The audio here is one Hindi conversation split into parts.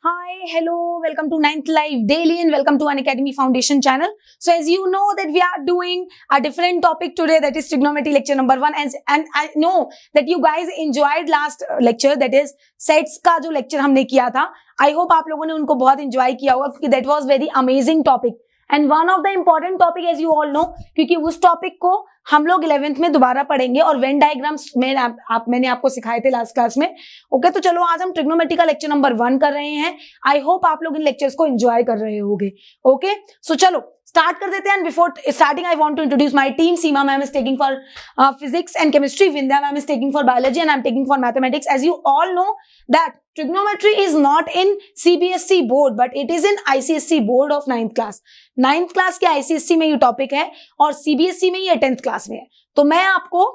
Hi, hello, welcome to Ninth Live Daily and welcome to Unacademy Foundation channel. So as you know that we are doing a different topic today, that is trigonometry lecture number 1 and I know that you guys enjoyed last lecture, that is sets का जो lecture हमने किया था. I hope आप लोगों ने उनको बहुत enjoy किया होगा क्योंकि that was very amazing topic. And one of the important topic as you all know, क्योंकि उस टॉपिक को हम लोग 11th में दोबारा पढ़ेंगे और वेन डायग्राम्स मैंने आपको सिखाए थे लास्ट क्लास में. ओके, तो चलो आज हम ट्रिग्नोमेट्री का लेक्चर नंबर 1 कर रहे हैं. आई होप आप लोग इन लेक्चर्स को एंजॉय कर रहे होंगे. ओके, सो चलो स्टार्ट कर देते हैं. Before starting I want to introduce my team. Seema ma'am is taking for physics and chemistry, Vindhya ma'am is taking for biology and I am taking for mathematics. As you all know that trigonometry is not in CBSE board but it is in ICSE board of 9th class. 9th class के ICSE में ये टॉपिक है और CBSE में ये 10th क्लास में है. तो मैं आपको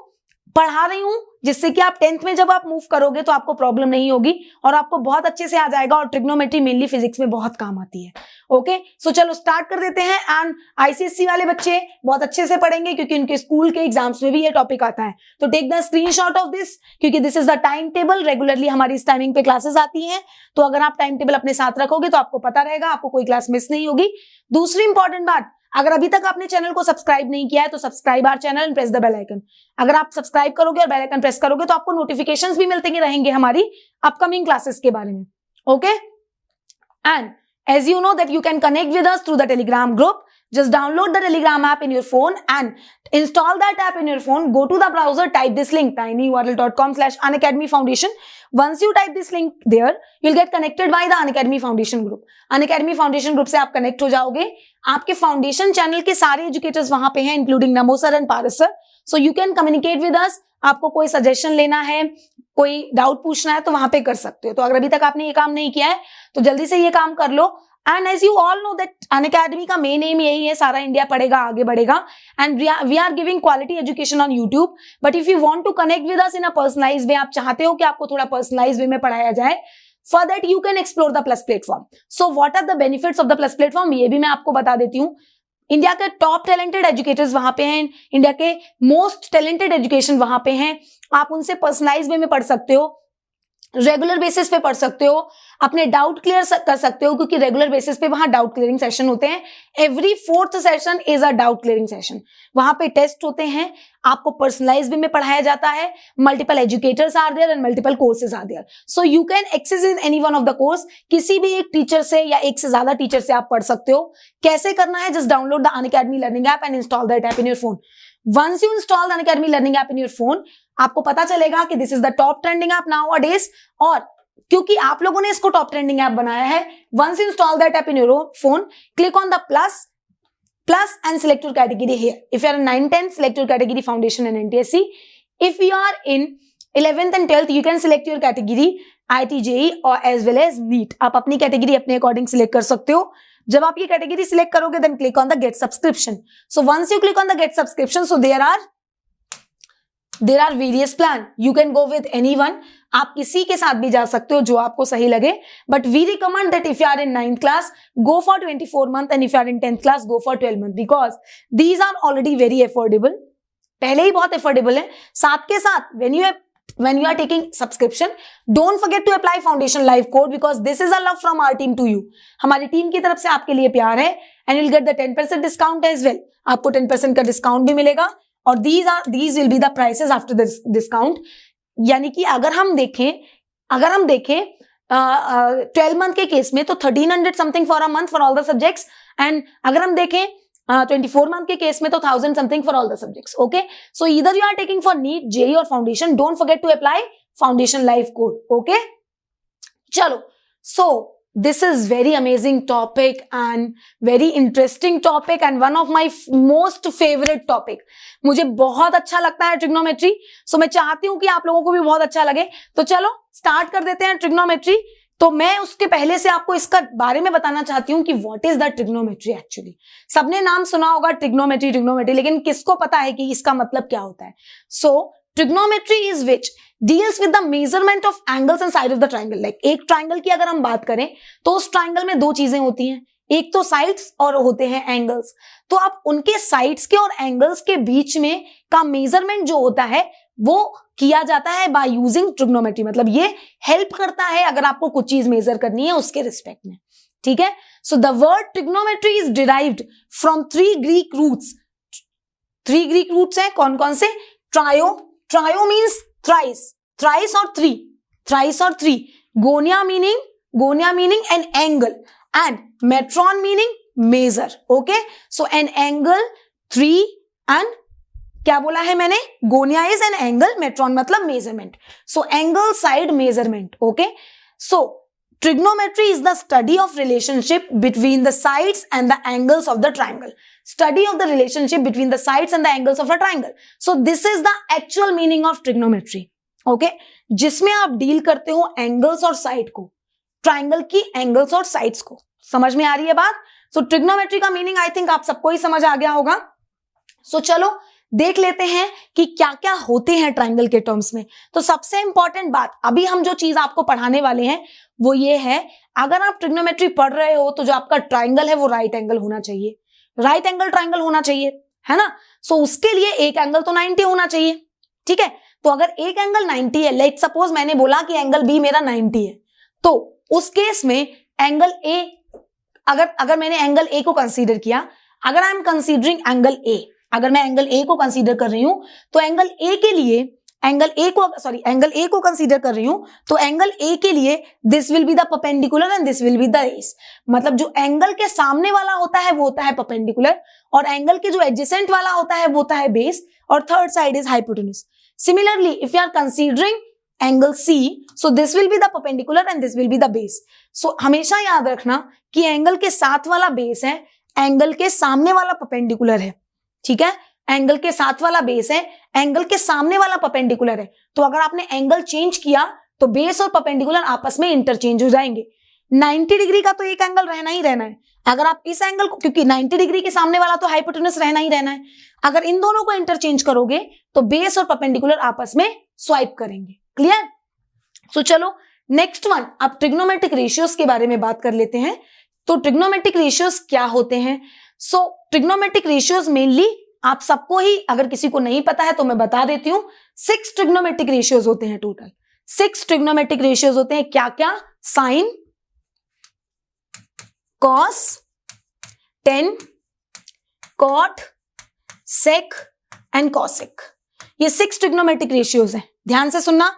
पढ़ा रही हूं जिससे कि आप 10th में जब आप मूव करोगे तो आपको प्रॉब्लम नहीं होगी और आपको बहुत अच्छे से आ जाएगा. और ट्रिग्नोमेट्री मेनली फिजिक्स में बहुत काम आती है. ओके, सो चलो स्टार्ट कर देते हैं. एंड आईसीएससी वाले बच्चे बहुत अच्छे से पढ़ेंगे क्योंकि उनके स्कूल के एग्जाम्स में भी ये टॉपिक आता है. तो take the screenshot of this क्योंकि this is the timetable. Regularly हमारी इस टाइमिंग पे क्लासेस आती हैं, तो अगर आप टाइम टेबल अपने साथ रखोगे तो आपको पता रहेगा, आपको कोई क्लास मिस नहीं होगी. दूसरी इंपॉर्टेंट बात, अगर अभी तक आपने चैनल को सब्सक्राइब नहीं किया है तो subscribe our channel and press the bell icon. अगर आप सब्सक्राइब करोगे और बेल आइकन प्रेस करोगे तो आपको नोटिफिकेशंस भी मिलते रहेंगे हमारी अपकमिंग क्लासेस के बारे में. Okay, and as you know that you can connect with us through the Telegram group. Just download the Telegram app in your phone and install that app in your phone. Go to the browser, type this link tinyurl.com/Unacademy Foundation. Once you type this link there, you'll get connected by the Unacademy Foundation group. Unacademy Foundation group से आप कनेक्ट हो जाओगे. आपके फाउंडेशन चैनल के सारे एजुकेटर्स वहां पे हैं, including NaMo sir and Paras sir. So you can communicate with us. आपको कोई सजेशन लेना है, कोई डाउट पूछना है तो वहां पे कर सकते हो. तो अगर अभी तक आपने ये काम नहीं किया है तो जल्दी से ये काम कर लो. And as you all know that Unacademy का मेन एम यही है, सारा इंडिया पढ़ेगा, आगे बढ़ेगा. And we are giving quality education on YouTube. But if you want to connect with us in a personalised way, आप चाहते हो कि आपको थोड़ा पर्सनलाइज्ड वे में पढ़ाया जाए, for that you can explore the plus platform. So what are the benefits of the plus platform, ये भी मैं आपको बता देती हूँ. इंडिया के टॉप टैलेंटेड एजुकेटर्स वहां पे हैं, इंडिया के मोस्ट टैलेंटेड एजुकेशन वहां पे हैं. आप उनसे पर्सनलाइज वे में पढ़ सकते हो, रेगुलर बेसिस पे पढ़ सकते हो, अपने डाउट क्लियर कर सकते हो क्योंकि रेगुलर बेसिस पे वहां डाउट क्लियरिंग सेशन होते हैं. Every 4th session is a doubt clearing session. वहां पे टेस्ट होते हैं, आपको पर्सनलाइज वे में पढ़ाया जाता है. Multiple educators are there and multiple courses are there. So you can access in any one of the course. किसी भी एक टीचर से या एक से ज्यादा टीचर से आप पढ़ सकते हो. कैसे करना है, just download the Unacademy learning app and install that app in your phone. Once you install the Unacademy learning app in your phone, आपको पता चलेगा कि this is the top trending app nowadays. और क्योंकि आप लोगों ने इसको top trending app बनाया है, once you install that app in your phone, click on the plus and select your category here. If you are in 9th, 10th, select your category Foundation and NTSC. If you are in 11th and 12th, you can select your category IIT JEE or as well as NEET. आप अपनी कैटेगरी अपने अकॉर्डिंग सिलेक्ट कर सकते हो. जब आप ये कैटेगरी सिलेक्ट करोगे then click on the get subscription. So once you click on the get subscription, so there are various plan. You can go with anyone. आप किसी के साथ भी जा सकते हो जो आपको सही लगे. But we recommend that if you are in 9th class go for 24 month and if you are in 10th class go for 12 month because these are already very affordable. पहले ही बहुत अफोर्डेबल है. साथ के साथ when you are taking subscription, don't forget to apply Foundation Live code because this is a love from our team to you. हमारी टीम की तरफ से आपके लिए प्यार है and you'll get the 10% discount as well. आपको 10% का डिस्काउंट भी मिलेगा और these will be the prices after this discount. यानी कि अगर हम देखें 12 month के केस में तो 1300 something for a month for all the subjects and अगर हम देखें 24 month के केस में तो 1000 something for all the subjects. Okay, so either you are taking for NEET, JEE or Foundation, don't forget to apply Foundation Live code. Okay, चलो. So this is very amazing topic and very interesting topic and one of my most favorite topic. मुझे बहुत अच्छा लगता है ट्रिग्नोमेट्री. So मैं चाहती हूँ कि आप लोगों को भी बहुत अच्छा लगे. तो चलो स्टार्ट कर देते हैं ट्रिग्नोमेट्री. तो मैं उसके पहले से आपको इसका बारे में बताना चाहती हूं कि what is the trigonometry. Actually सबने नाम सुना होगा ट्रिग्नोमेट्री, लेकिन किसको पता है कि इसका मतलब क्या होता है. So trigonometry is which deals with the measurement of angles and side of the triangle. Like एक ट्राइंगल की अगर हम बात करें तो उस ट्राइंगल में 2 चीजें होती हैं, एक तो साइड्स और होते हैं एंगल्स. तो आप उनके साइड्स के और एंगल्स के बीच में का मेजरमेंट जो होता है वो किया जाता है बाय यूजिंग ट्रिग्नोमेट्री, मतलब ये हेल्प करता है अगर आपको कुछ चीज मेजर करनी है उसके रिस्पेक्ट में, ठीक है। So the word trigonometry is derived from 3 Greek roots. 3 Greek roots हैं, कौन कौन से? ट्रायो मीन्स थ्राइस और 3, gonia meaning an angle, and metron meaning measure, okay. So an angle 3 and क्या बोला है मैंने? Gonia is an angle, metron मतलब measurement, so angle side measurement, okay. So trigonometry is the study of relationship between the sides and the angles of the triangle. Study of the relationship between the sides and the angles of a triangle. So this is the actual meaning of trigonometry. Okay? जिसमें आप डील करते हो एंगल्स और साइड को, ट्राइंगल की एंगल्स और साइड्स को। समझ में आ रही है बात? सो ट्रिग्नोमेट्री का मीनिंग आई थिंक आप सबको ही समझ आ गया होगा। सो चलो देख लेते हैं कि क्या क्या होते हैं ट्राइंगल के टर्म्स में। तो सबसे इंपॉर्टेंट बात, अभी हम जो चीज आपको पढ़ाने वाले हैं वो ये है, अगर आप ट्रिग्नोमेट्री पढ़ रहे हो तो जो आपका ट्राइंगल है वो राइट एंगल होना चाहिए, राइट एंगल ट्राइंगल होना चाहिए, है ना। सो उसके लिए एक एंगल तो 90 होना चाहिए, ठीक है। तो अगर एक एंगल 90 है, लेट सपोज मैंने बोला कि एंगल बी मेरा 90 है, तो उस केस में एंगल ए, अगर मैंने एंगल ए को कंसीडर किया, अगर I am considering angle A, अगर मैं एंगल ए को कंसीडर कर रही हूं तो एंगल ए के लिए एंगल ए को कंसीडर कर रही हूं तो एंगल ए के लिए this will be the perpendicular and this will be the base. मतलब जो एंगल के सामने वाला होता है वो होता है परपेंडिकुलर, और एंगल के जो एडजेसेंट वाला होता है वो होता है बेस, और third side is hypotenuse. Similarly if you are considering angle C, so this will be the perpendicular and this will be the base. So हमेशा याद रखना कि एंगल के साथ वाला बेस है, एंगल के सामने वाला परपेंडिकुलर है, ठीक है। एंगल के साथ वाला बेस है, एंगल के सामने वाला परपेंडिकुलर है। तो अगर आपने एंगल चेंज किया तो बेस और परपेंडिकुलर आपस में इंटरचेंज हो जाएंगे। 90 डिग्री का तो एक एंगल रहना ही रहना है। अगर आप इस एंगल को, क्योंकि 90 डिग्री के सामने वाला तो हाइपोटेन्यूज रहना ही रहना है, अगर इन दोनों को इंटरचेंज करोगे तो बेस और परपेंडिकुलर आपस में स्वाइप करेंगे। क्लियर? सो चलो नेक्स्ट वन, अब ट्रिग्नोमेट्रिक रेशियोज के बारे में बात कर लेते हैं। तो ट्रिग्नोमेट्रिक रेशियोज क्या होते हैं? सो ट्रिग्नोमेट्रिक रेशियोज मेनली आप सबको ही, अगर किसी को नहीं पता है तो मैं बता देती हूं, 6 ट्रिग्नोमेट्रिक रेशियोज होते हैं टोटल। 6 ट्रिग्नोमेट्रिक रेशियोज होते हैं। क्या क्या? Sine, cos, tan, cot, sec and cosec. ये 6 ट्रिग्नोमेट्रिक रेशियोज हैं। ध्यान से सुनना।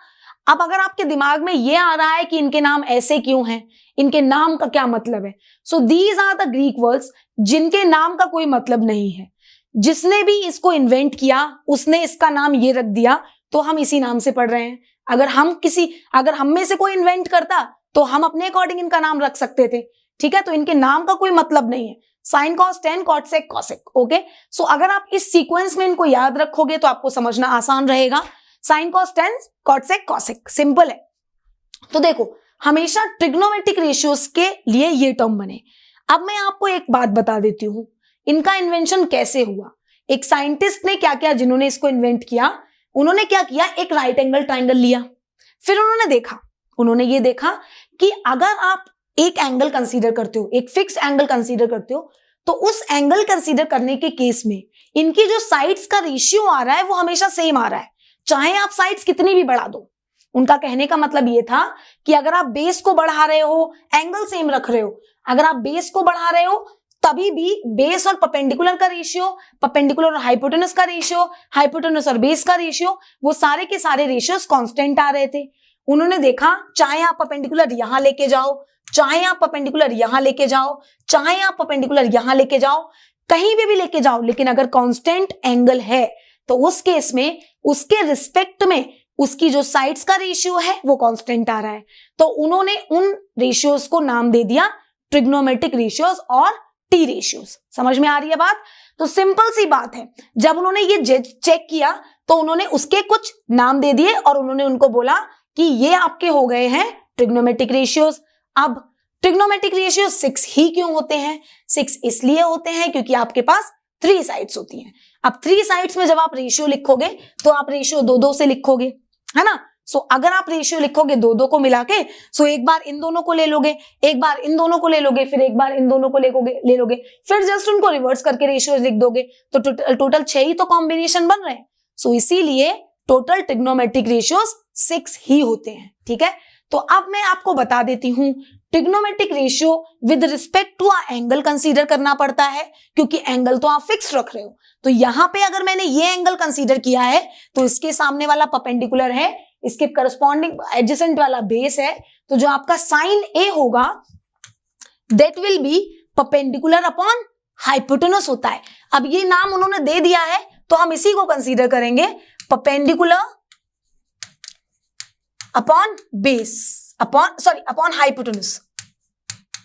अब अगर आपके दिमाग में ये आ रहा है कि इनके नाम ऐसे क्यों हैं, इनके नाम का क्या मतलब है, so these are the Greek words जिनके नाम का कोई मतलब नहीं है। जिसने भी इसको इन्वेंट किया उसने इसका नाम ये रख दिया, तो हम इसी नाम से पढ़ रहे हैं। अगर हम में से कोई इन्वेंट करता तो हम अपने अकॉर्डिंग इनका नाम रख सकते थे, ठीक है। तो इनके नाम का कोई मतलब नहीं है। साइन, कॉस, टेन, कॉट, सेक, कॉसेक, ओके। सो अगर आप इस सीक्वेंस में इनको याद रखोगे तो आपको समझना आसान रहेगा। साइन, कॉस, टेन, कॉट, सेक, कॉसेक, सिंपल है। तो देखो, हमेशा ट्रिग्नोमेट्रिक रेशियोज के लिए ये टर्म बने। अब मैं आपको एक बात बता देती हूं, इनका इन्वेंशन कैसे हुआ। एक साइंटिस्ट ने क्या किया, जिन्होंने इसको इन्वेंट किया, उन्होंने क्या किया, एक राइट एंगल ट्राइंगल लिया। फिर उन्होंने ये देखा कि अगर आप एक एंगल कंसीडर करते हो, एक फिक्स्ड एंगल कंसीडर करते हो, तो उस एंगल कंसीडर करने के केस में इनकी जो साइड्स का रेशियो आ रहा है वो हमेशा सेम आ रहा है, चाहे आप साइड्स कितनी भी बढ़ा दो। उनका कहने का मतलब ये था कि अगर आप बेस को बढ़ा रहे हो, एंगल सेम रख रहे हो, अगर आप बेस को बढ़ा रहे हो तभी भी बेस और परपेंडिकुलर का रेशियो, परपेंडिकुलर और हाइपोटेन्यूज का रेशियो, हाइपोटेन्यूज और बेस का रेशियो, वो सारे के सारे रेशियोज कांस्टेंट आ रहे थे। उन्होंने देखा चाहे आप परपेंडिकुलर यहां लेके जाओ, चाहे आप परपेंडिकुलर यहां लेके जाओ, चाहे आप परपेंडिकुलर यहां लेके जाओ, कहीं भी लेके जाओ, लेकिन अगर कांस्टेंट एंगल है तो उस केस में उसके रिस्पेक्ट में उसकी जो साइड्स का रेशियो है वो कांस्टेंट आ रहा है। तो उन्होंने उन रेशियोज को नाम दे दिया ट्रिग्नोमेट्रिक रेशियोज और टी रेशियोज। समझ में आ रही है बात? तो सिंपल सी बात है, जब उन्होंने ये चेक किया तो उन्होंने उसके कुछ नाम दे दिए और उन्होंने उनको बोला कि ये आपके हो गए हैं ट्रिग्नोमेट्रिक रेशियोज। अब ट्रिग्नोमेट्रिक रेशियोज 6 ही क्यों होते हैं? 6 इसलिए होते हैं क्योंकि आपके पास 3 साइड्स होती हैं। अब 3 साइड्स में जब आप रेशियो लिखोगे तो आप रेशियो 2-2 से लिखोगे, है ना। सो अगर आप रेशियो लिखोगे 2-2 को मिला के, सो एक बार इन दोनों को ले लोगे, एक बार इन दोनों को ले लोगे, फिर एक बार इन दोनों को ले लोगे, फिर जस्ट उनको रिवर्स करके रेशियो लिख दोगे, तो टोटल 6 ही तो कॉम्बिनेशन बन रहे हैं। सो इसीलिए टोटल ट्रिग्नोमेट्रिक रेशियोज 6 ही होते हैं। ठीक है, तो अब मैं आपको बता देती हूं trigonometric ratio with respect to angle consider करना पड़ता है, क्योंकि एंगल तो आप फिक्स रख रहे हो। तो यहां पे अगर मैंने ये एंगल कंसीडर किया है तो इसके सामने वाला परपेंडिकुलर है, इसके करस्पॉन्डिंग एडजेसेंट वाला बेस है, तो जो आपका साइन ए होगा that will be perpendicular upon hypotenuse होता है। अब ये नाम उन्होंने दे दिया है तो हम इसी को कंसीडर करेंगे, perpendicular upon base, upon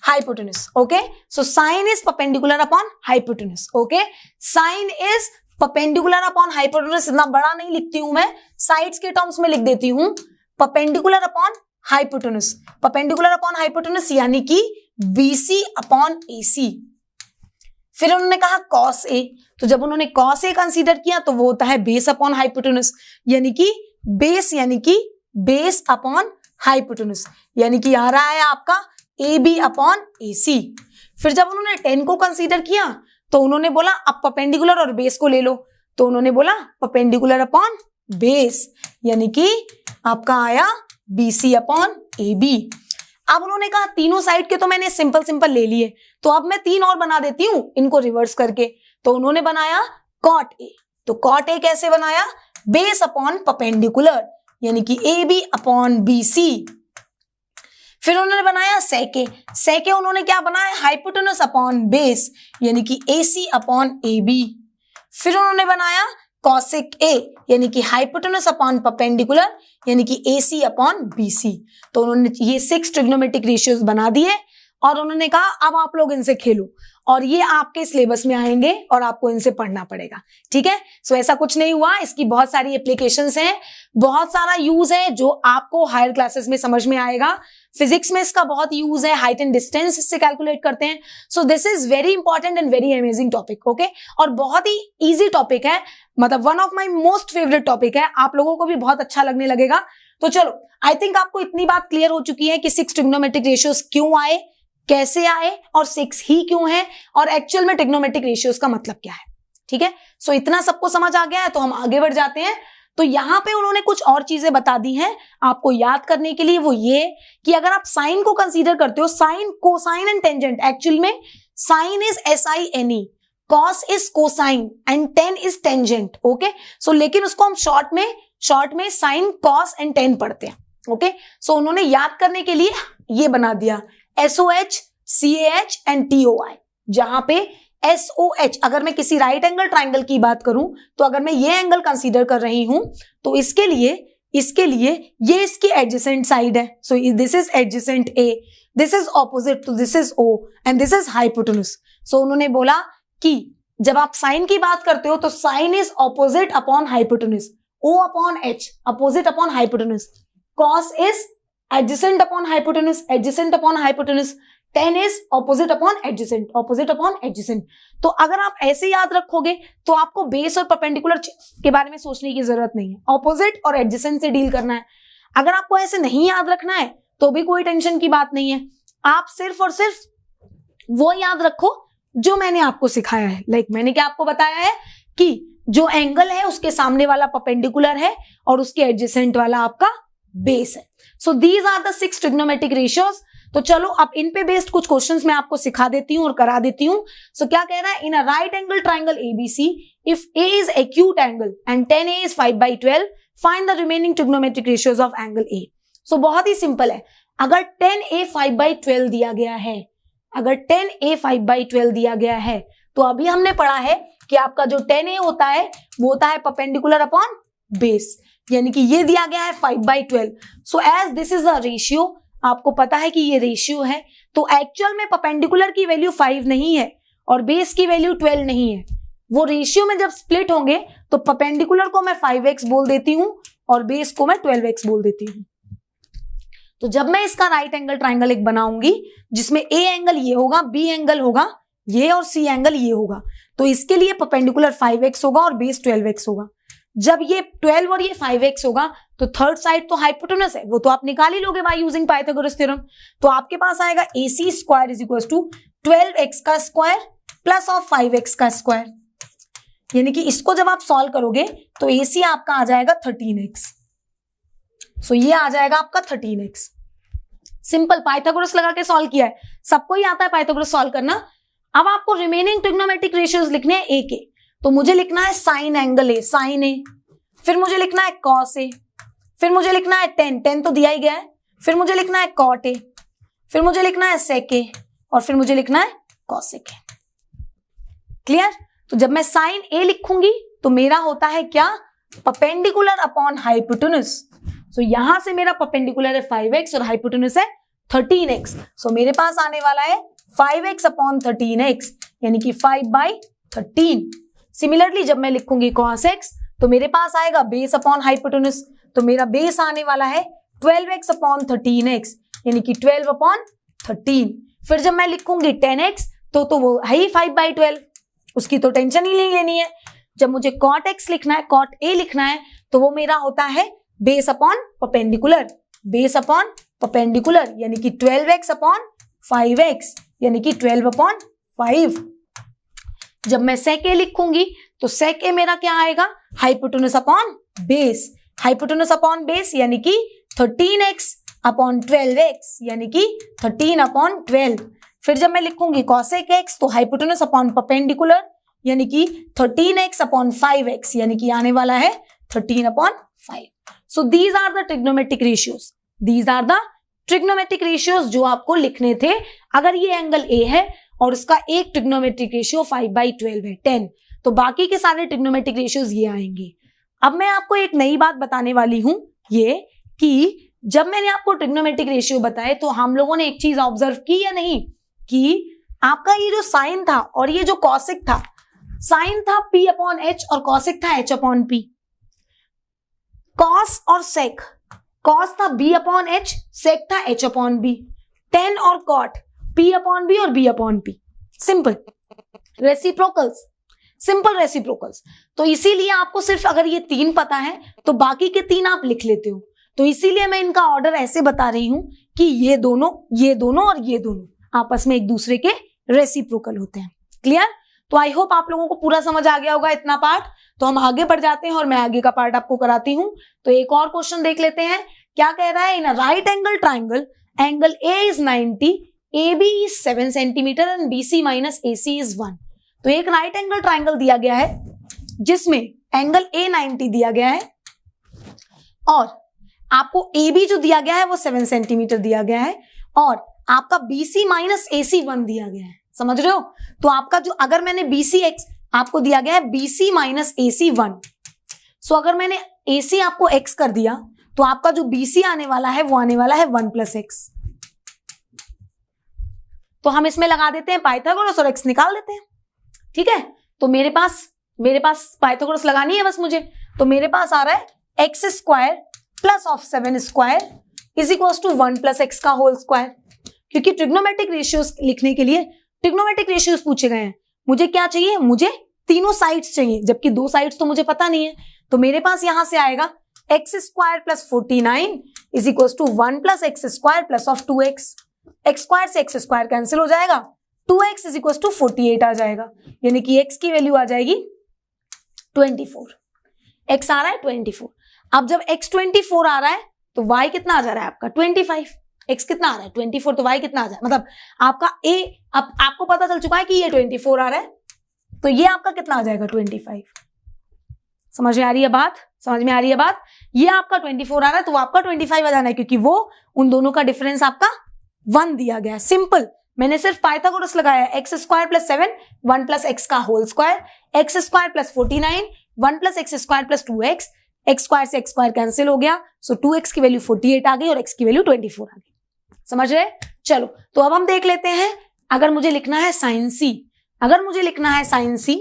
hypotenuse. Okay, so sine is perpendicular upon hypotenuse. Okay, sine is perpendicular upon hypotenuse. इतना बड़ा नहीं लिखती हूं मैं, साइड्स के टर्म्स में लिख देती हूं, perpendicular upon hypotenuse. perpendicular upon hypotenuse यानी कि BC upon AC. फिर उन्होंने कहा cos A, तो जब उन्होंने cos A कंसीडर किया तो वो होता है बेस अपॉन हाइपोटेनस, यानी कि बेस अपॉन हाइपोटेनस, यानी कि आ रहा है आपका AB अपॉन AC। फिर जब उन्होंने 10 को कंसीडर किया तो उन्होंने बोला अब परपेंडिकुलर और बेस को ले लो, तो उन्होंने बोला परपेंडिकुलर अपॉन बेस, यानी कि आपका आया BC अपॉन AB। अब उन्होंने कहा तीनों साइड के तो मैंने सिंपल ले लिए, तो अब मैं 3 और बना देती हूं इनको रिवर्स करके, तो उन्होंने बनाया cot A। तो cot A कैसे बनाया, बेस अपॉन परपेंडिकुलर, यानी कि AB अपॉन BC। फिर उन्होंने बनाया sec A उन्होंने क्या बनाया, हाइपोटेनस अपॉन बेस, यानी कि AC अपॉन AB। फिर उन्होंने बनाया cosec A, यानी कि हाइपोटेनस अपॉन परपेंडिकुलर, यानी कि AC अपॉन BC। तो उन्होंने ये 6 ट्रिग्नोमेट्रिक रेशियोज बना दिए और उन्होंने कहा अब आप लोग इनसे खेलो, और ये आपके सिलेबस में आएंगे और आपको इनसे पढ़ना पड़ेगा। ठीक है, सो ऐसा कुछ नहीं हुआ, इसकी बहुत सारी एप्लीकेशंस हैं, बहुत सारा यूज है जो आपको हायर क्लासेस में समझ में आएगा। फिजिक्स में इसका बहुत यूज है, हाइट एंड डिस्टेंस इससे कैलकुलेट करते हैं। सो this is very important and very amazing topic. Okay, और बहुत ही इजी टॉपिक है, मतलब one of my most favourite topic है, आप लोगों को भी बहुत अच्छा लगने लगेगा। तो चलो, आई थिंक आपको इतनी बात क्लियर हो चुकी है कि 6 ट्रिग्नोमेट्रिक रेशियोज क्यों आए, कैसे आए और 6 ही क्यों है, और एक्चुअल में ट्रिग्नोमेट्रिक रेशियोज का मतलब क्या है। ठीक है, सो इतना सबको समझ आ गया है, तो हम आगे बढ़ जाते हैं। तो यहां पे उन्होंने कुछ और चीजें बता दी हैं आपको याद करने के लिए, वो ये कि अगर आप साइन को कंसीडर करते हो, sine, cosine and tangent, actual में sine is SINE, cos is cosine and tan is tangent. Okay, so लेकिन उसको हम शॉर्ट में साइन, कॉस एंड टेन पढ़ते हैं। ओके, सो उन्होंने याद करने के लिए ये बना दिया SOH, CAH एंड TOI, जहां पे SOH अगर मैं किसी राइट एंगल ट्राइंगल की बात करूं, तो अगर मैं ये एंगल कंसीडर कर रही हूं तो इसके लिए ये इसकी एडजेसेंट साइड है, so this is adjacent A, this is opposite to this is O and this is hypotenuse. So उन्होंने बोला कि जब आप साइन की बात करते हो तो sine is opposite upon hypotenuse, O upon H, opposite upon hypotenuse, cos is adjacent upon hypotenuse, tan is opposite upon adjacent. तो अगर आप ऐसे याद रखोगे तो आपको बेस और परपेंडिकुलर के बारे में सोचने की जरूरत नहीं है, ऑपोजिट और एडजेसेंट से डील करना है। अगर आपको ऐसे नहीं याद रखना है तो भी कोई टेंशन की बात नहीं है, आप सिर्फ और सिर्फ वो याद रखो जो मैंने आपको सिखाया है। लाइक मैंने क्या आपको बताया है कि जो एंगल है उसके सामने वाला परपेंडिकुलर है और उसके एडजेसेंट वाला आपका बेस है। So these are the 6 trigonometric ratios. तो चलो अब इन पे बेस्ड कुछ क्वेश्चंस मैं आपको सिखा देती हूं और करा देती हूं। सो क्या कह रहा है, in a right angle triangle ABC, if A is acute angle and 10A is 5/12, find the remaining trigonometric ratios of angle A। So बहुत ही सिंपल है, अगर 10A 5/12 दिया गया है, अगर 10A 5/12 दिया गया है, तो अभी हमने पढ़ा है कि आपका जो 10A होता है वो होता है परपेंडिकुलर अपॉन बेस, यानी कि ये दिया गया है 5/12। So as this is a ratio, आपको पता है कि ये रेशियो है, तो एक्चुअल में परपेंडिकुलर की वैल्यू 5 नहीं है और बेस की वैल्यू 12 नहीं है। वो रेशियो में जब स्प्लिट होंगे तो परपेंडिकुलर को मैं 5x बोल देती हूं और बेस को मैं 12x बोल देती हूं। तो जब मैं इसका राइट एंगल ट्राइंगल एक बनाऊंगी जिसमें A एंगल ये होगा, B एंगल होगा ये और C एंगल ये होगा, तो इसके लिए परपेंडिकुलर 5x होगा और बेस 12x होगा। जब ये 12 और ये 5x होगा तो थर्ड साइड तो हाइपोटेनस है, वो तो आप निकाल ही लोगे बाय यूजिंग पाइथागोरस थ्योरम। तो आपके पास आएगा AC square is equal to 12x का स्क्वायर प्लस ऑफ 5x का स्क्वायर। यानी कि इसको जब आप सॉल्व करोगे तो AC आपका आ जाएगा 13x। सो ये आ जाएगा आपका 13x। सिंपल, पाइथागोरस लगा के सॉल्व किया है, सबको ही आता है पाइथागोरस सॉल्व करना। अब आपको रिमेनिंग ट्रिग्नोमेट्रिक रेशियोज लिखने हैं A के, तो मुझे लिखना है sine angle A, sine A, फिर मुझे लिखना है कॉस A, फिर मुझे लिखना है टेन तो दिया ही गया है, फिर मुझे लिखना है कॉट A, फिर मुझे लिखना है सेक A, और फिर मुझे लिखना है कॉसेक A। क्लियर? तो जब मैं साइन A लिखूंगी तो मेरा होता है क्या, परपेंडिकुलर अपॉन हाइपोटेन्यूज। सो यहां से मेरा परपेंडिकुलर है 5x और हाइपोटेन्यूज है 13x। सो मेरे पास आने वाला है 5x अपॉन 13x, यानी कि 5/13। सिमिलरली जब मैं लिखूंगी cos x तो मेरे पास आएगा बेस अपॉन हाइपोटेन्यूज, तो मेरा बेस आने वाला है 12x अपॉन 13x, यानी कि 12 अपॉन 13। फिर जब मैं लिखूंगी 10x तो वो है ही 5/12, उसकी तो टेंशन ही नहीं लेनी है। जब मुझे cot x लिखना है, cot A लिखना है, तो वो मेरा होता है base upon perpendicular, base upon perpendicular, यानी कि 12x अपॉन 5x, यानी कि 12 अपॉन 5। जब मैं sec A लिखूंगी तो sec A मेरा क्या आएगा, hypotenuse upon base, hypotenuse upon base, यानी कि 13x अपॉन 12x, यानी कि 13 अपॉन 12। फिर जब मैं लिखूंगी cosec x तो हाइपोटेन्यूज अपॉन परपेंडिकुलर, यानी कि 13x अपॉन 5x, यानी कि आने वाला है 13 upon 5। So these are the trigonometric ratios, these are the trigonometric ratios जो आपको लिखने थे। अगर ये एंगल A है और उसका एक ट्रिग्नोमेट्रिक रेशियो 5/12 है 10, तो बाकी के सारे ट्रिग्नोमेट्रिक रेशियोज ये आएंगे। अब मैं आपको एक नई बात बताने वाली हूं, ये कि जब मैंने आपको ट्रिग्नोमेट्रिक रेशियो बताए तो हम लोगों ने एक चीज ऑब्जर्व की या नहीं, कि आपका ये जो साइन था और ये जो कॉसिक था, साइन था P अपॉन H और कॉसिक था H अपॉन P। कॉस और सेक, कॉस था B अपॉन H, सेक था H अपॉन B। टेन और कॉट P अपॉन B और B upon P। Simple reciprocals, simple reciprocals. तो इसीलिए आपको सिर्फ अगर ये 3 पता है तो बाकी के 3 आप लिख लेते हो। तो इसीलिए मैं इनका ऑर्डर ऐसे बता रही हूं कि ये दोनों और ये दोनों आपस में एक दूसरे के रेसिप्रोकल होते हैं। क्लियर? तो आई होप आप लोगों को पूरा समझ आ गया होगा इतना पार्ट। तो हम आगे बढ़ जाते हैं और मैं आगे का पार्ट आपको कराती हूं। तो एक और क्वेश्चन देख लेते हैं, क्या कह रहा है, in a right angle triangle angle A is 90, AB is 7 centimetres and BC minus AC is 1। तो एक राइट एंगल ट्राइंगल दिया गया है जिसमें एंगल A 90 दिया गया है और आपको AB जो दिया गया है वो 7 सेंटीमीटर दिया गया है और आपका BC माइनस AC 1 दिया गया है। समझ रहे हो? तो आपका जो, अगर मैंने BCX आपको दिया गया है BC माइनस AC 1, सो अगर मैंने AC आपको X कर दिया तो आपका जो BC आने वाला है वो आने वाला है 1 + X। तो हम इसमें लगा देते हैं पाइथागोरस और X निकाल देते हैं। ठीक है? तो मेरे पास पाइथागोरस लगानी है बस मुझे। तो मेरे पास आ रहा है x² plus of 7² is equal to 1 + x का होल स्क्वायर। क्योंकि ट्रिग्नोमेट्रिक रेशियोज लिखने के लिए ट्रिग्नोमेट्रिक रेशियोज पूछे गए हैं, मुझे क्या चाहिए, मुझे तीनों साइड्स चाहिए, जबकि 2 साइड्स तो मुझे पता नहीं है। तो मेरे पास यहां से आएगा x² plus 49 is equal to 1 + x² plus of 2x। x² से x² कैंसिल हो जाएगा, 2x इज इक्वल टू 48 आ जाएगा, यानी कि x की वैल्यू आ जाएगी 24। x आ रहा है 24। अब जब x 24 आ रहा है तो y कितना आ जा रहा है आपका 25। x कितना आ रहा है 24, तो y कितना आ जा रहा है, मतलब आपका a, अब आपको पता चल चुका है कि ये 24 आ रहा है, तो ये आपका कितना आ जाएगा 25। समझ में आ रही है बात? समझ में आ रही है बात? ये आपका 24 आ रहा है तो आपका 25 आ जाना है, क्योंकि वो उन दोनों का डिफरेंस आपका 1 दिया गया है। सिंपल, मैंने सिर्फ पाइथागोरस लगाया है, x² प्लस 7 1 + x का whole square, x² plus 49 1 + x² plus 2x, x² से x² कैंसिल हो गया, सो 2x की वैल्यू 48 आ गई और x की वैल्यू 24 आ गई। समझ रहे? चलो, तो अब हम देख लेते हैं, अगर मुझे लिखना है साइन C, अगर मुझे लिखना है साइन C,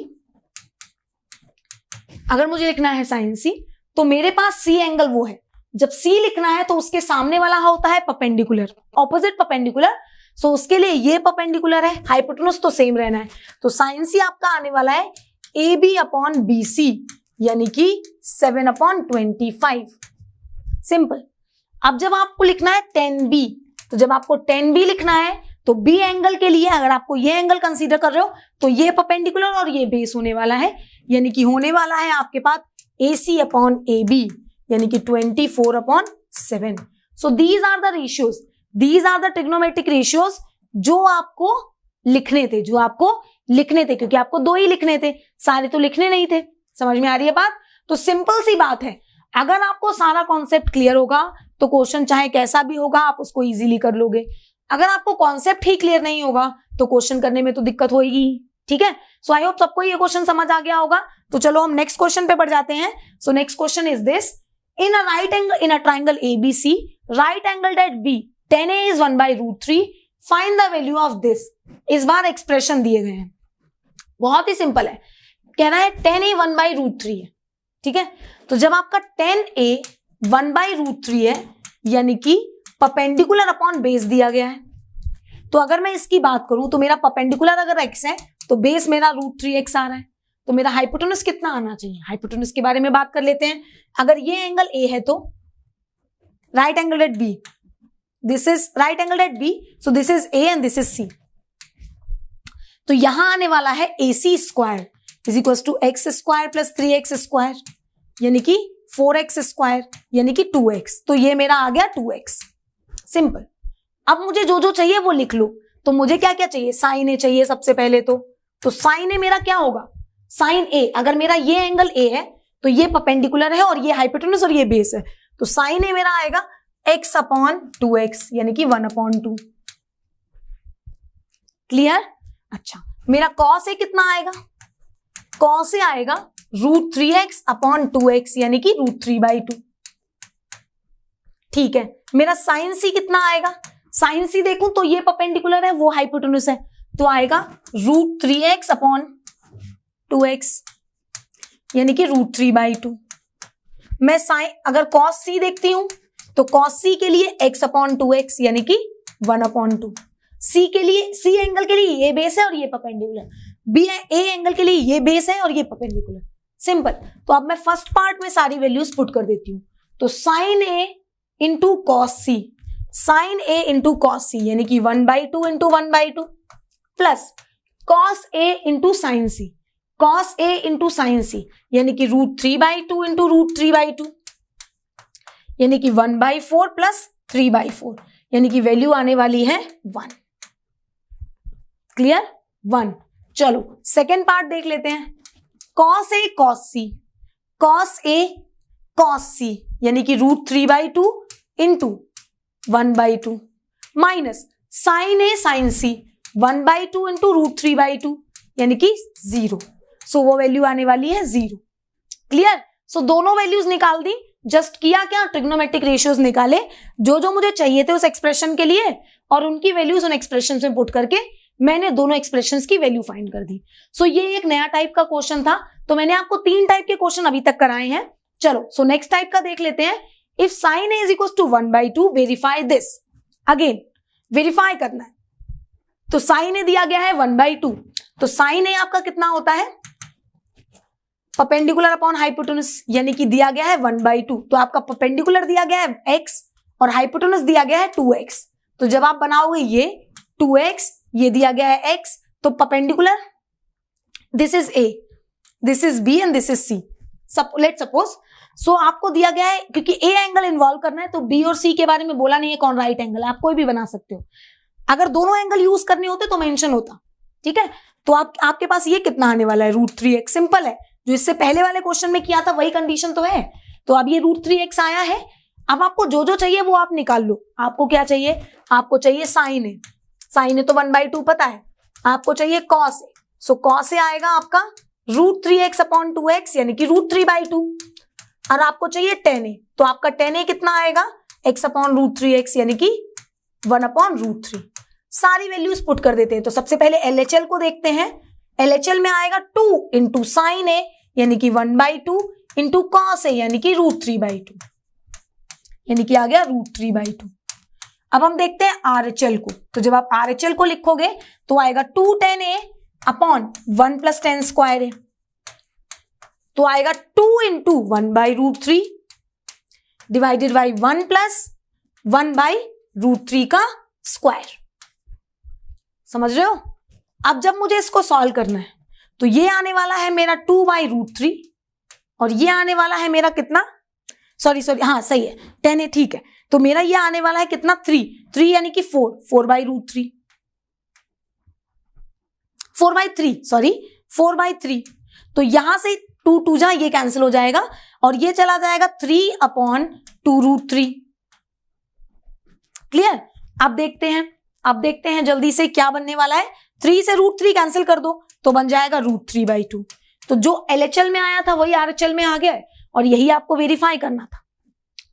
अगर मुझे लिखना है साइन C, तो मेरे पास C एंगल वो है, जब C लिखना है तो उसके सामने वाला होता है परपेंडिकुलर, ऑपोजिट परपेंडिकुलर। सो उसके लिए ये परपेंडिकुलर है, हाइपोटेन्यूज तो सेम रहना है, तो साइन C आपका आने वाला है AB अपॉन BC, यानी कि 7/25। सिंपल। अब जब आपको लिखना है 10B, तो जब आपको 10B लिखना है तो तो बी एंगल के लिए अगर आपको ये एंगल कंसीडर कर रहे हो तो ये परपेंडिकुलर और ये बेस होने वाला है, यानी कि होने वाला है आपके पास AC अपॉन AB, यानी कि 24/7. So these are the ratios, these are the trigonometric ratios जो आपको लिखने थे, क्योंकि आपको 2 ही लिखने थे, सारे तो लिखने नहीं थे. समझ में आ रही है बात? तो सिंपल सी बात है, अगर आपको सारा कॉन्सेप्ट क्लियर होगा तो क्वेश्चन चाहे कैसा भी होगा आप उसको इजीली कर लोगे. अगर आपको कॉन्सेप्ट ही क्लियर नहीं होगा तो क्वेश्चन करने में तो दिक्कत होगी. ठीक है, सो आई होप सबको ये क्वेश्चन समझ आ गया होगा. तो चलो हम नेक्स्ट क्वेश्चन पे बढ़ जाते हैं. So next question is this, in a right angle, in a triangle ABC, right angle at B, tan A is 1/√3, find the value of this. इस बार एक्सप्रेशन दिए गए हैं, बहुत ही सिंपल है. कहना है tan A 1/√3 है. ठीक है, तो जब आपका tan A 1/√3 है, यानी कि परपेंडिकुलर अपॉन बेस दिया गया है, तो अगर मैं इसकी बात करूं तो मेरा परपेंडिकुलर अगर x है तो बेस मेरा √3x आ रहा है, तो मेरा हाइपोटेनस कितना आना चाहिए. हाइपोटेनस के बारे में बात कर लेते हैं. अगर ये एंगल A है तो right angle at B, this is right angle at B, so this is A and this is C. तो यहां आने वाला है AC square is equal to x square plus 3x square, यानी कि 4x स्क्वायर, यानी कि 2x. तो ये मेरा आ गया 2x. सिंपल. अब मुझे जो जो चाहिए वो लिख लो. तो मुझे क्या क्या चाहिए, साइन ए चाहिए सबसे पहले. तो साइन ए मेरा क्या होगा, साइन ए. अगर मेरा ये एंगल ए है तो ये परपेंडिकुलर है और ये हाइपोटेनस और ये बेस है, तो साइन ए मेरा आएगा x अपॉन 2x, यानी कि 1/2. क्लियर? अच्छा, मेरा कॉस ए कितना आएगा, कॉस ए आएगा √3x अपॉन 2x, यानी कि √3/2. ठीक है, मेरा साइन सी कितना आएगा, साइन सी देखूं तो ये परपेंडिकुलर है, वो हाइपोटेनस है, तो आएगा √3x अपॉन 2x, यानी कि √3/2. मैं साइन अगर cos c देखती हूं तो cos c के लिए x अपॉन 2x, यानी कि 1/2. c के लिए, c एंगल के लिए ये बेस है और ये परपेंडिकुलर. बी ए एंगल के लिए ये बेस है और ये परपेंडिकुलर. सिंपल. तो अब मैं फर्स्ट पार्ट में सारी वैल्यूज पुट कर देती हूं. तो साइन ए इंटू कॉस सी, साइन ए इंटू कॉस सी, यानी कि 1/2 into 1/2 plus cos A into sine C, cos A into sine सी, यानी कि √3/2 इंटू √3/2, यानी कि 1/4 प्लस 3/4, यानी कि वैल्यू आने वाली है 1. क्लियर? 1. चलो सेकेंड पार्ट देख लेते हैं. Cos A cos C, cos A cos सी, यानी कि √3/2 इंटू 1/2 माइनस साइन ए साइन सी 1/2 इंटू √3/2, यानी कि 0. सो वो वैल्यू आने वाली है 0. क्लियर? सो दोनों वैल्यूज निकाल दी. जस्ट किया क्या, ट्रिग्नोमेट्रिक रेशियोज निकाले जो जो मुझे चाहिए थे उस एक्सप्रेशन के लिए, और उनकी वैल्यूज उन एक्सप्रेशन में पुट करके मैंने दोनों एक्सप्रेशंस की वैल्यू फाइंड कर दी. सो ये एक नया टाइप का क्वेश्चन था. तो मैंने आपको 3 टाइप के क्वेश्चन अभी तक कराए हैं. चलो सो नेक्स्ट टाइप का देख लेते हैं. If sine A is equal to 1/2 verify this. Again verify करना है. तो साइन ए दिया गया है 1/2, तो साइन ए आपका कितना होता है, परपेंडिकुलर अपॉन हाइपोटेनस, यानी कि दिया गया है 1/2. तो आपका परपेंडिकुलर दिया गया है x और हाइपोटेनस दिया गया है 2x. तो जब आप बनाओगे ये 2x, ये दिया गया है x, तो perpendicular this is a, this is b and this is c. Let suppose so आपको दिया गया है, क्योंकि a एंगल इन्वॉल्व करना है तो b और c के बारे में बोला नहीं है कौन राइट एंगल है, आप कोई भी बना सकते हो. अगर दोनों एंगल यूज करने होते तो मेंशन होता. ठीक है, तो आपके पास ये कितना आने वाला है, √3x. सिंपल है, जो इससे पहले वाले क्वेश्चन में किया था वही कंडीशन तो है. तो अब ये √3x आया है. अब आपको जो जो चाहिए वो आप निकाल लो. आपको क्या चाहिए, आपको चाहिए साइन ए, साइन ए तो 1/2 पता है. आपको चाहिए cos A, so cos A आएगा आपका √3x अपॉन 2x, यानी कि √3/2. और आपको चाहिए tan ए, तो आपका tan ए कितना आएगा, x अपॉन √3x, यानी कि 1/√3. सारी वैल्यूज पुट कर देते हैं. तो सबसे पहले LHL को देखते हैं. LHL में आएगा 2 इंटू साइन ए, यानी कि 1/2 इंटू कॉस ए, यानी कि √3/2, यानी कि आ गया √3/2. अब हम देखते हैं RHL को. तो जब आप RHL को लिखोगे तो आएगा 2 tan A upon 1 plus tan square A, तो आएगा 2 इंटू 1/√3 डिवाइडेड बाई 1 प्लस 1/√3 का स्क्वायर. समझ रहे हो? अब जब मुझे इसको सॉल्व करना है तो ये आने वाला है मेरा 2/√3 और ये आने वाला है मेरा कितना, सॉरी हाँ सही है 10 है, ठीक है। तो मेरा ये आने वाला है कितना 3 यानी कि 4/√3 4/3 तो यहां से 2 जा ये कैंसिल हो जाएगा और ये चला जाएगा 3/2√3। क्लियर? अब देखते हैं जल्दी से क्या बनने वाला है। 3 से √3 कैंसिल कर दो तो बन जाएगा √3/2। तो जो LHL में आया था वही RHL में आ गया है और यही आपको वेरीफाई करना था।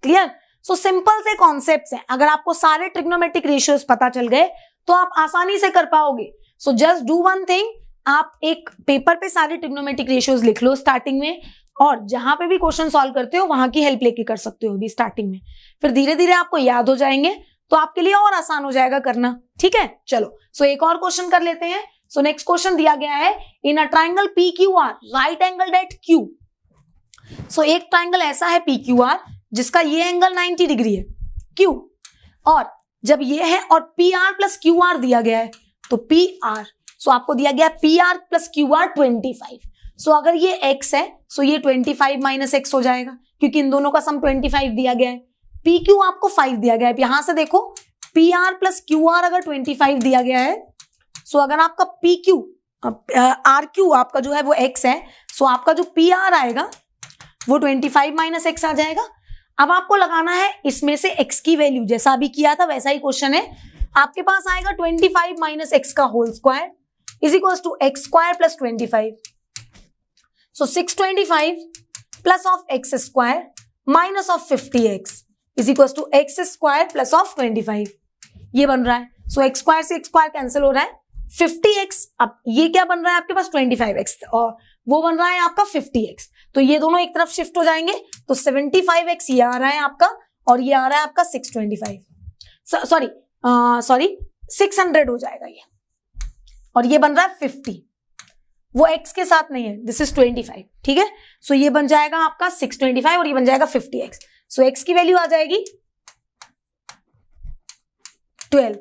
क्लियर? सो सिंपल से कॉन्सेप्ट्स हैं। अगर आपको सारे ट्रिग्नोमेट्रिक रेशियोज पता चल गए तो आप आसानी से कर पाओगे। So just do one thing, आप एक पेपर पे सारे ट्रिग्नोमेट्रिक रेशियोज लिख लो स्टार्टिंग में, और जहां पे भी क्वेश्चन सॉल्व करते हो वहां की हेल्प लेके कर सकते हो अभी स्टार्टिंग में। फिर धीरे धीरे आपको याद हो जाएंगे तो आपके लिए और आसान हो जाएगा करना। ठीक है, चलो सो एक और क्वेश्चन कर लेते हैं। सो नेक्स्ट क्वेश्चन दिया गया है, in a triangle PQR right angle at Q। सो एक ट्राइंगल ऐसा है PQR जिसका ये एंगल 90 डिग्री है Q, और जब ये है और PR प्लस QR दिया गया है तो PR, सो आपको दिया गया PR प्लस QR 25। सो अगर ये x है सो ये 25 माइनस x हो जाएगा क्योंकि इन दोनों का सम 25 दिया गया है। PQ आपको 5 दिया गया है। यहां से देखो PR प्लस QR अगर 25 दिया गया है, सो अगर आपका PQ RQ आपका जो है वो x है, सो आपका जो PR आएगा वो 25 माइनस x आ जाएगा। अब आपको लगाना है इसमें से x की वैल्यू, जैसा अभी किया था वैसा ही क्वेश्चन है। आपके पास आएगा 25 माइनस x का whole square is equal to x square plus 25। So 625 plus of x square minus of 50x is equal to x square plus of 25। ये बन रहा है। सो x स्क्वायर से x स्क्वायर कैंसिल हो रहा है, 50x। अब ये क्या बन रहा है आपके पास 25x और वो बन रहा है आपका 50x, तो ये दोनों एक तरफ शिफ्ट हो जाएंगे तो 75x ये आ रहा है आपका और ये आ रहा है आपका 625, सॉरी 600 हो जाएगा ये, और ये बन रहा है 50। वो x के साथ नहीं है, दिस इज 25। ठीक है, सो ये बन जाएगा आपका 625 और ये बन जाएगा 50x। सो x की वैल्यू आ जाएगी 12।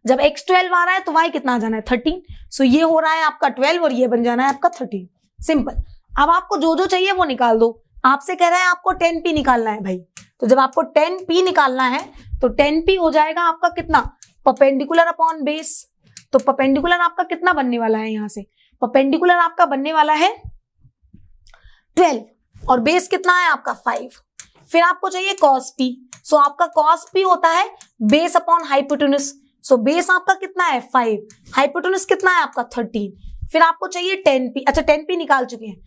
जब x 12 आ रहा है तो y कितना आ जाना है 13। सो ये हो रहा है आपका 12 और ये बन जाना है आपका 13। सिंपल। अब आपको जो जो चाहिए वो निकाल दो। आपसे कह रहा है आपको 10p निकालना है भाई, तो जब आपको 10p निकालना है तो 10p हो जाएगा आपका कितना, परपेंडिकुलर अपॉन बेस। तो परपेंडिकुलर आपका कितना बनने वाला है, यहां से परपेंडिकुलर आपका बनने वाला है 12 और बेस कितना है आपका 5। फिर आपको चाहिए cos p। सो आपका cos p होता है base upon hypotenuse. So base आपका कितना है 5, हाइपोटेन्यूस कितना है आपका 13। फिर आपको चाहिए 10p, अच्छा 10p निकाल चुके हैं।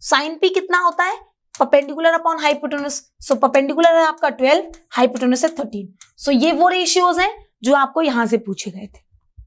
साइन p कितना होता है perpendicular upon hypotenuse. So perpendicular है आपका 12, हाइपोटेन्यूस है 13। सो ये वो रेशियोज हैं जो आपको यहां से पूछे गए थे।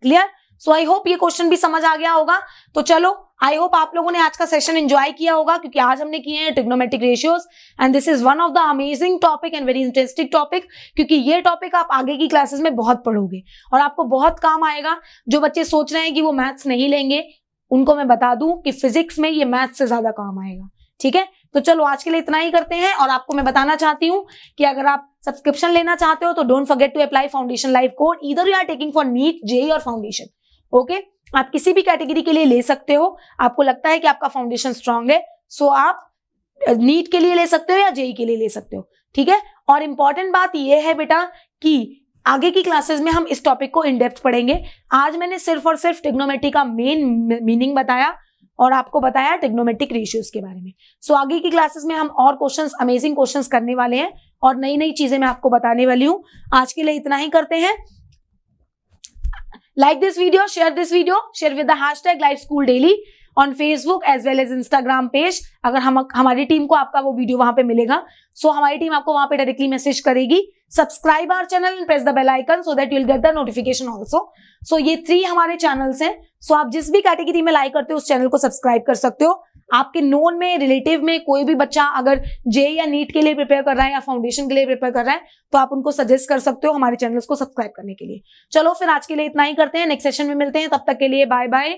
क्लियर? सो आई होप ये क्वेश्चन भी समझ आ गया होगा। तो चलो आई होप आप लोगों ने आज का सेशन एंजॉय किया होगा, क्योंकि आज हमने किए हैं trigonometric ratios and this is one of the amazing topic and very interesting topic, क्योंकि ये टॉपिक आप आगे की क्लासेस में बहुत पढ़ोगे और आपको बहुत काम आएगा। जो बच्चे सोच रहे हैं कि वो मैथ्स नहीं लेंगे, उनको मैं बता दूं कि फिजिक्स में ये मैथ्स से ज्यादा काम आएगा। ठीक है, तो चलो आज के लिए इतना ही करते हैं। और आपको मैं बताना चाहती हूँ कि अगर आप सब्सक्रिप्शन लेना चाहते हो तो don't forget to apply foundation live code, either you are taking for NEET, JEE और फाउंडेशन। ओके, आप किसी भी कैटेगरी के लिए ले सकते हो। आपको लगता है कि आपका फाउंडेशन स्ट्रांग है, सो आप नीट के लिए ले सकते हो या जेईई के लिए ले सकते हो। ठीक है, और इंपॉर्टेंट बात यह है बेटा कि आगे की क्लासेस में हम इस टॉपिक को इन डेप्थ पढ़ेंगे। आज मैंने सिर्फ और सिर्फ ट्रिग्नोमेट्री का मेन मीनिंग बताया और आपको बताया ट्रिग्नोमेट्रिक रेशियोज के बारे में। सो आगे की क्लासेस में हम और क्वेश्चंस, अमेजिंग क्वेश्चंस करने वाले हैं और नई नई चीजें मैं आपको बताने वाली हूं। आज के लिए इतना ही करते हैं। Like this video, share with the hashtag Live School Daily on Facebook as well as Instagram page। अगर हमारी टीम को आपका वो वीडियो वहां पे मिलेगा, सो हमारी टीम आपको वहां पे डायरेक्टली मैसेज करेगी। Subscribe our channel and press the bell icon so that you will get the notification also. So ये 3 हमारे चैनल्स हैं। सो आप जिस भी कैटेगरी में लाइक करते हो उस चैनल को सब्सक्राइब कर सकते हो। आपके नोन में, रिलेटिव में कोई भी बच्चा अगर जेईई या नीट के लिए प्रिपेयर कर रहा है या फाउंडेशन के लिए प्रिपेयर कर रहा है तो आप उनको सजेस्ट कर सकते हो हमारे चैनल्स को सब्सक्राइब करने के लिए। चलो फिर आज के लिए इतना ही करते हैं, नेक्स्ट सेशन में मिलते हैं, तब तक के लिए बाय बाय।